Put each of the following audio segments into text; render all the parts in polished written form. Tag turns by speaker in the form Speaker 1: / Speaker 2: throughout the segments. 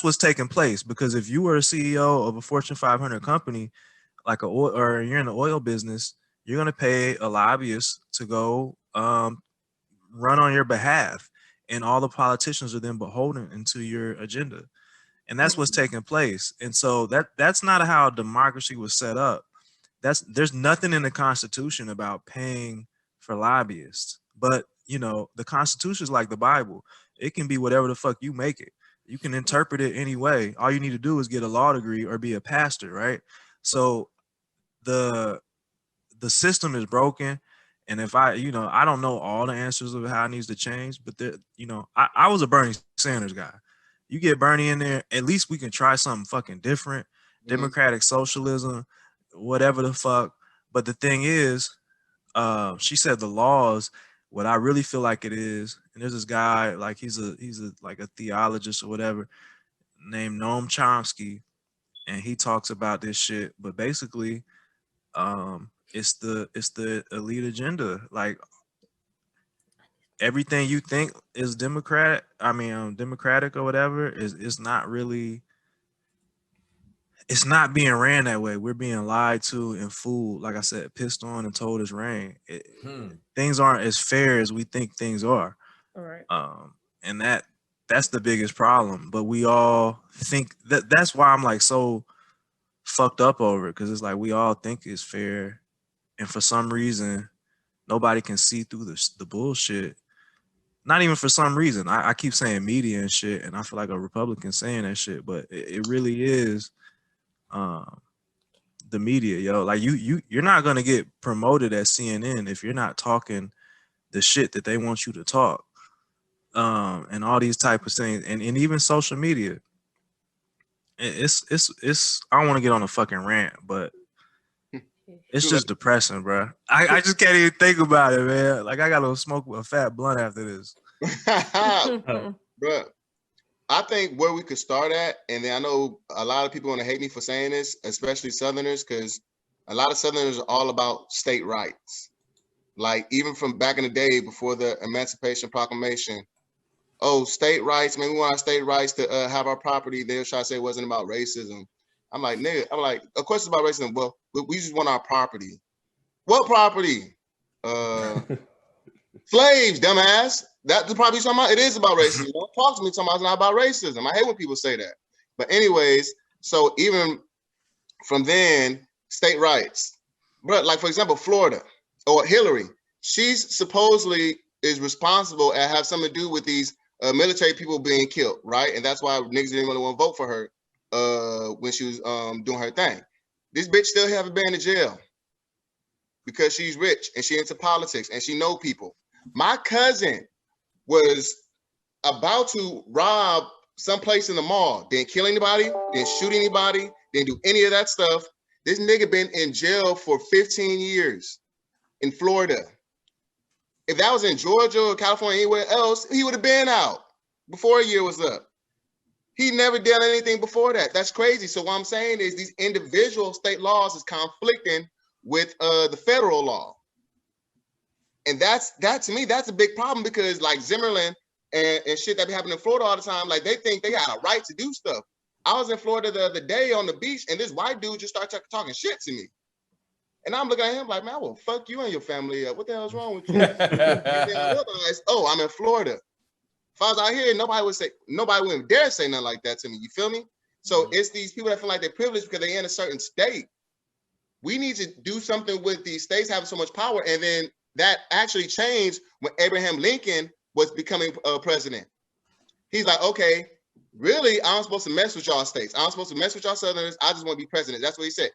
Speaker 1: what's taking place. Because if you were a CEO of a Fortune 500 company, like a oil, or you're in the oil business, you're gonna pay a lobbyist to go run on your behalf, and all the politicians are then beholden into your agenda, and that's what's taking place. And so that's not how democracy was set up. There's nothing in the Constitution about paying for lobbyists, but the Constitution is like the Bible. It can be whatever the fuck you make it. You can interpret it any way. All you need to do is get a law degree or be a pastor, right? So the the system is broken. And if I don't know all the answers of how it needs to change, but I was a Bernie Sanders guy. You get Bernie in there, at least we can try something fucking different.
Speaker 2: Mm-hmm.
Speaker 1: Democratic socialism, whatever the fuck. But the thing is, she said the laws. What I really feel like it is, and there's this guy, like he's a like a theologist or whatever, named Noam Chomsky, and he talks about this shit. But basically, it's the elite agenda. Like everything you think is democratic or whatever is not really. It's not being ran that way. We're being lied to and fooled. Like I said, pissed on and told it's rain. Things aren't as fair as we think things are.
Speaker 3: All right.
Speaker 1: And that's the biggest problem. But we all think that's why I'm like so fucked up over it, because it's like we all think it's fair, and for some reason nobody can see through the bullshit. Not even for some reason. I keep saying media and shit, and I feel like a Republican saying that shit, but it really is the media, yo. Like you're not gonna get promoted at CNN if you're not talking the shit that they want you to talk. And all these type of things, and even social media. It's I don't want to get on a fucking rant, but it's just depressing, bro. I just can't even think about it, man. Like I gotta smoke a fat blunt after this.
Speaker 2: Bro, I think where we could start at, and then I know a lot of people want to hate me for saying this, especially Southerners, because a lot of Southerners are all about state rights. Like even from back in the day before the Emancipation Proclamation, oh, state rights, man, we want our state rights to have our property. They'll try to say it wasn't about racism. I'm like, nigga, of course it's about racism. Well, we just want our property. What property? Slaves, dumbass. That's probably something. It is about racism. Don't talk to me talking about it's not about racism. I hate when people say that. But anyways, so even from then, state rights. But like, for example, Florida or Hillary, she's supposedly is responsible and have something to do with these military people being killed, right? And that's why niggas didn't really want to vote for her when she was doing her thing. This bitch still haven't been in jail because she's rich and she into politics and she know people. My cousin was about to rob someplace in the mall, didn't kill anybody, didn't shoot anybody, didn't do any of that stuff. This nigga been in jail for 15 years in Florida. If that was in Georgia or California, anywhere else, he would have been out before a year was up. He never did anything before that. That's crazy. So what I'm saying is these individual state laws is conflicting with the federal law. And that to me, that's a big problem because like Zimmerman and shit that be happening in Florida all the time, like they think they got a right to do stuff. I was in Florida the other day on the beach and this white dude just started talking shit to me. And I'm looking at him like, man, I will fuck you and your family up. What the hell's wrong with you? And then I realized, oh, I'm in Florida. If I was out here, nobody wouldn't dare say nothing like that to me. You feel me? So it's these people that feel like they're privileged because they're in a certain state. We need to do something with these states having so much power. And then that actually changed when Abraham Lincoln was becoming president. He's like, okay, really, I'm supposed to mess with y'all states. I'm supposed to mess with y'all Southerners. I just want to be president. That's what he said.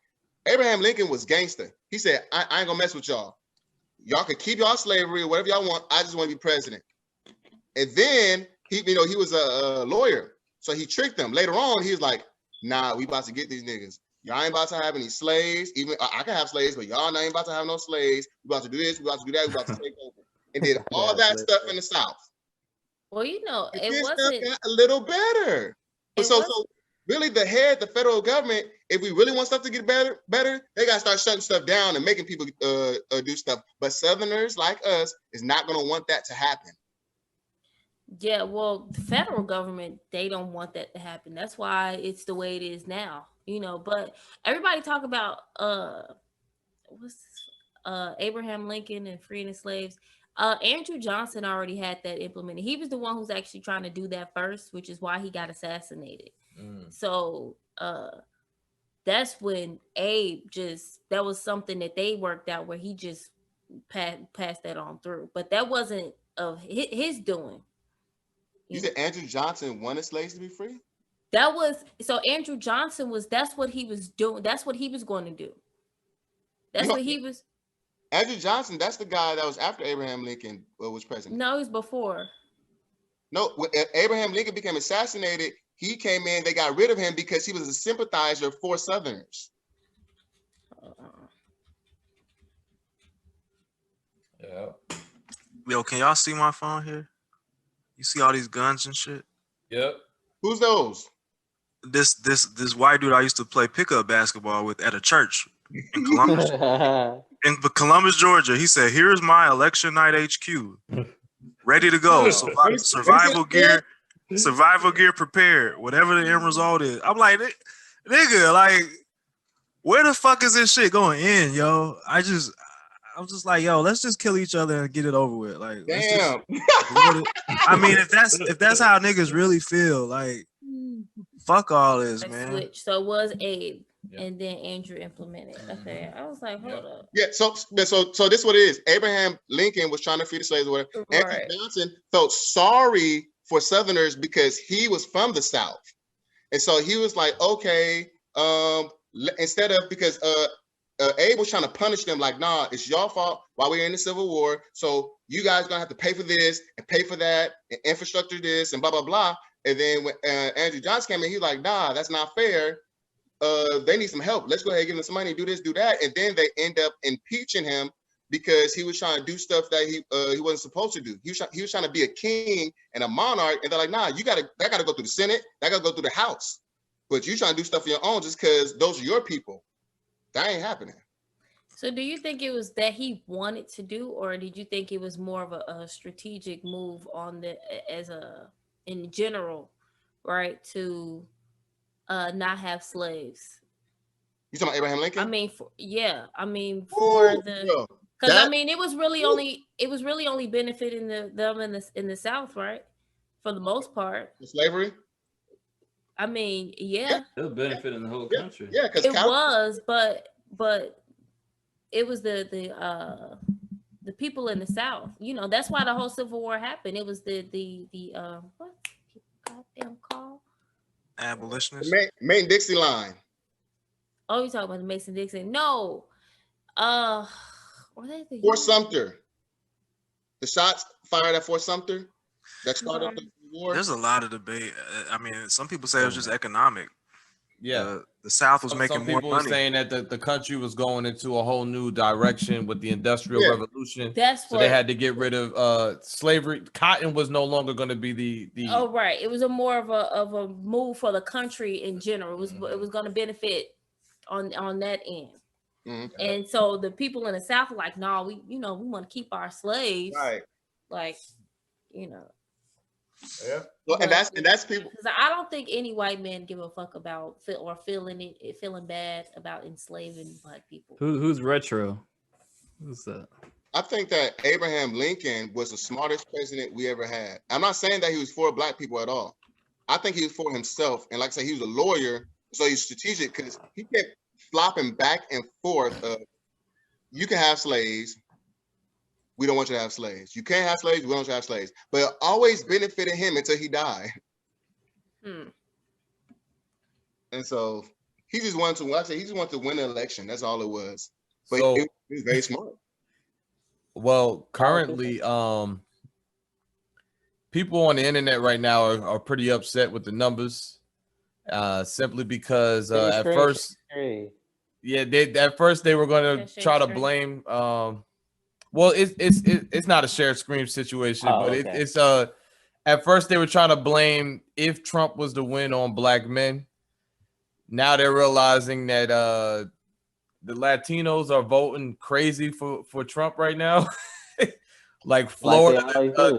Speaker 2: Abraham Lincoln was gangster. He said, I ain't gonna mess with y'all. Y'all can keep y'all slavery or whatever y'all want. I just want to be president. And then he was a lawyer. So he tricked them. Later on, he was like, nah, we about to get these niggas. Y'all ain't about to have any slaves. Even I can have slaves, but y'all ain't about to have no slaves. We about to do this, we about to do that, we about to take over. And did all that stuff in the South.
Speaker 3: Well,
Speaker 2: it wasn't got a little better. So really the federal government, if we really want stuff to get better, they gotta start shutting stuff down and making people do stuff. But Southerners like us is not gonna want that to happen.
Speaker 3: Yeah, well, the federal government, they don't want that to happen. That's why it's the way it is now, but everybody talk about what's Abraham Lincoln and freeing the slaves. Andrew Johnson already had that implemented. He was the one who's actually trying to do that first, which is why he got assassinated. So that's when Abe just, that was something that they worked out where he just passed that on through. But that wasn't of his doing.
Speaker 2: You said Andrew Johnson wanted slaves to be free?
Speaker 3: That was, so Andrew Johnson was, that's what he was doing. That's what he was going to do. That's what he was.
Speaker 2: Andrew Johnson, that's the guy that was after Abraham Lincoln was president.
Speaker 3: No, he was before.
Speaker 2: No, when Abraham Lincoln became assassinated, he came in, they got rid of him because he was a sympathizer for Southerners.
Speaker 4: Yeah.
Speaker 1: Yo, can y'all see my phone here? You see all these guns and shit?
Speaker 4: Yep.
Speaker 2: Who's those?
Speaker 1: This white dude I used to play pickup basketball with at a church in Columbus, in Columbus, Georgia. He said, "Here's my election night HQ, ready to go. Survival gear prepared. Whatever the end result is." I'm like, nigga, like, where the fuck is this shit going in, yo? I'm just like, yo, let's just kill each other and get it over with. Like,
Speaker 2: damn.
Speaker 1: I mean, if that's how niggas really feel, like, fuck all this, man.
Speaker 3: Switch. So it was Abe, and then Andrew implemented. Okay, I was like, hold up.
Speaker 2: Yeah. So this is what it is. Abraham Lincoln was trying to free the slaves. Or whatever. Right. Andrew Johnson felt sorry for Southerners because he was from the South, and so he was like, okay, instead of because Abe was trying to punish them, like, nah, it's your fault while we're in the Civil War. So you guys gonna have to pay for this and pay for that and infrastructure this and blah blah blah. And then when Andrew Johnson came in, he's like, nah, that's not fair. They need some help. Let's go ahead and give them some money, do this, do that. And then they end up impeaching him because he was trying to do stuff that he wasn't supposed to do. He was trying to be a king and a monarch. And they're like, nah, that gotta go through the Senate, that gotta go through the House. But you trying to do stuff on your own just because those are your people. That ain't happening.
Speaker 3: So do you think it was that he wanted to do, or did you think it was more of a strategic move on in general, right, to not have slaves?
Speaker 2: You talking about Abraham Lincoln?
Speaker 3: I mean, because I mean, it was really only benefiting them in the South, right, for the most part.
Speaker 2: Slavery.
Speaker 3: I mean, yeah,
Speaker 4: it was benefiting the whole country.
Speaker 2: Yeah, because
Speaker 3: it was, but it was the people in the South. That's why the whole Civil War happened. It was the what goddamn call?
Speaker 1: Abolitionists.
Speaker 2: Mason-Dixie line.
Speaker 3: Oh, you talking about the Mason-Dixie? No.
Speaker 2: Fort Sumter. The shots fired at Fort Sumter that started the war.
Speaker 1: There's a lot of debate. I mean, some people say it was just economic.
Speaker 4: Yeah,
Speaker 1: the South was making
Speaker 4: some
Speaker 1: more
Speaker 4: people
Speaker 1: money.
Speaker 4: Were saying that the country was going into a whole new direction with the Industrial Revolution. So they had to get rid of slavery. Cotton was no longer going to be the.
Speaker 3: Oh, right. It was more of a move for the country in general. It was going to benefit on that end. Mm-hmm. And so the people in the South were like, "No, we want to keep our slaves."
Speaker 2: Right.
Speaker 3: Like,
Speaker 2: Yeah. Well, and that's people.
Speaker 3: Because I don't think any white man give a fuck about feeling bad about enslaving Black people.
Speaker 5: Who's retro? Who's that?
Speaker 2: I think that Abraham Lincoln was the smartest president we ever had. I'm not saying that he was for Black people at all. I think he was for himself. And like I say, he was a lawyer, so he's strategic because he kept flopping back and forth. You can have slaves. We don't want you to have slaves. You can't have slaves. We don't want you to have slaves. But it always benefited him until he died. And so he just wanted to. He just wanted to win the election. That's all it was. But
Speaker 4: so,
Speaker 2: he was very smart.
Speaker 4: Well, currently, people on the internet right now are pretty upset with the numbers, simply because at first, at first they were going to try to blame. Well, it's not a share scream situation, but it's at first they were trying to blame if Trump was to win on Black men. Now they're realizing that the Latinos are voting crazy for Trump right now. Like Florida,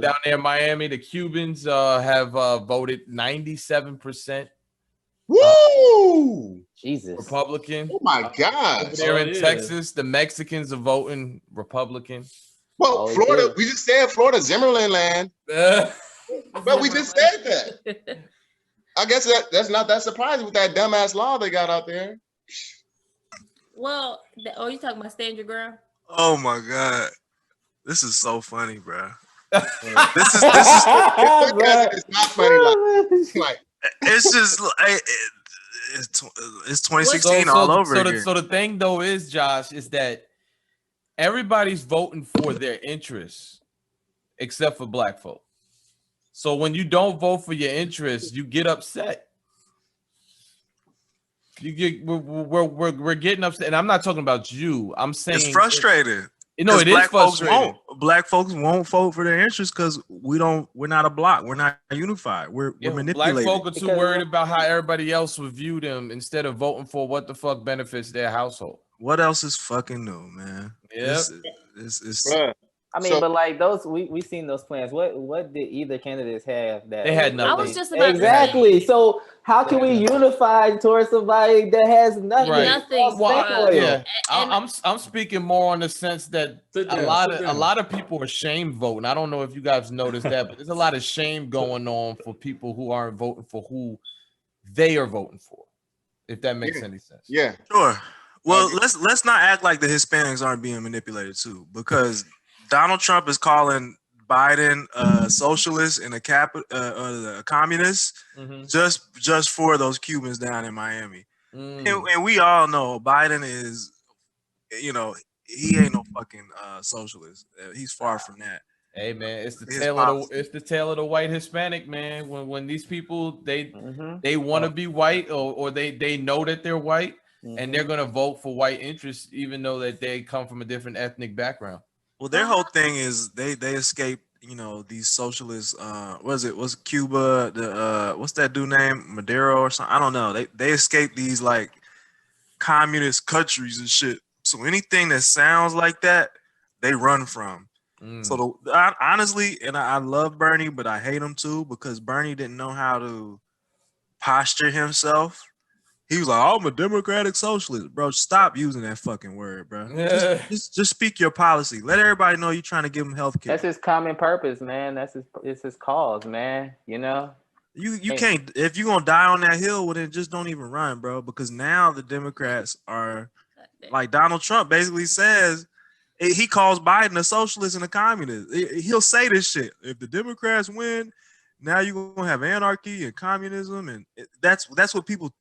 Speaker 4: down there in Miami, the Cubans have voted 97%.
Speaker 2: Woo!
Speaker 6: Jesus.
Speaker 4: Republican.
Speaker 2: Oh my gosh.
Speaker 4: Over there in Texas, the Mexicans are voting Republican.
Speaker 2: Well, Florida, we just said Florida, Zimmerland land. But we just said that. I guess that's not that surprising with that dumbass law they got out there.
Speaker 3: Well, you talking about stand your ground?
Speaker 1: Oh my God. This is so funny, bro.
Speaker 2: this is it's not funny. Like
Speaker 1: it's just like it's 2016 all over again.
Speaker 4: So the thing though is, Josh, is that everybody's voting for their interests except for black folk. So when you don't vote for your interests, you get upset. We're getting upset, and I'm not talking about you. I'm saying
Speaker 1: it's frustrating.
Speaker 4: It is frustrating.
Speaker 1: Black folks won't vote for their interests because we're not a block. We're not unified. We're manipulated.
Speaker 4: Black folk are too worried about how everybody else would view them instead of voting for what the fuck benefits their household.
Speaker 1: What else is fucking new, man?
Speaker 4: Yeah,
Speaker 1: it's
Speaker 6: I mean, but like those, we seen those plans. What did either candidates have that
Speaker 4: they had nothing?
Speaker 3: I was just about
Speaker 6: exactly. To say. So how can we unify towards somebody that has nothing?
Speaker 4: Right.
Speaker 3: Nothing.
Speaker 4: Yeah, I'm speaking more on the sense that a lot of people are shame voting. I don't know if you guys noticed that, but there's a lot of shame going on for people who aren't voting for who they are voting for. If that makes any sense.
Speaker 2: Yeah.
Speaker 1: Sure. Well, let's not act like the Hispanics aren't being manipulated too, because Donald Trump is calling Biden a socialist and a communist just for those Cubans down in Miami. And we all know Biden is, he ain't no fucking socialist. He's far from that.
Speaker 4: Hey man, it's the tale of the white Hispanic, man. When these people they want to be white or they know that they're white and they're gonna vote for white interests even though that they come from a different ethnic background.
Speaker 1: Well, their whole thing is they escaped, these socialists. What's Cuba? What's that dude name? Maduro or something? I don't know. They escaped these like communist countries and shit. So anything that sounds like that, they run from. So honestly, and I love Bernie, but I hate him too because Bernie didn't know how to posture himself. He was like, I'm a democratic socialist. Bro, stop using that fucking word, bro. Just speak your policy. Let everybody know you're trying to give them health care.
Speaker 6: That's his common purpose, man. It's his cause, man. You
Speaker 1: can't, if you're gonna die on that hill, well then just don't even run, bro. Because now the Democrats are like Donald Trump basically says he calls Biden a socialist and a communist. He'll say this shit. If the Democrats win, now you're gonna have anarchy and communism, and that's what people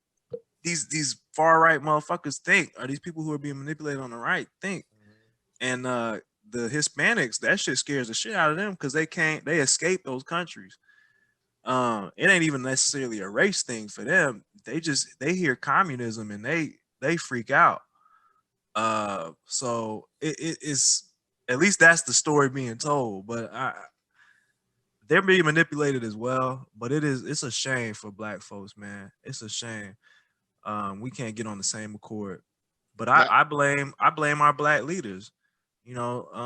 Speaker 1: these far right motherfuckers think, or these people who are being manipulated on the right think. And the Hispanics, that shit scares the shit out of them because they escape those countries. It ain't even necessarily a race thing for them. They hear communism and they freak out. So it is, at least that's the story being told, but they're being manipulated as well. But it's a shame for black folks, man. It's a shame. We can't get on the same accord, but I blame our black leaders.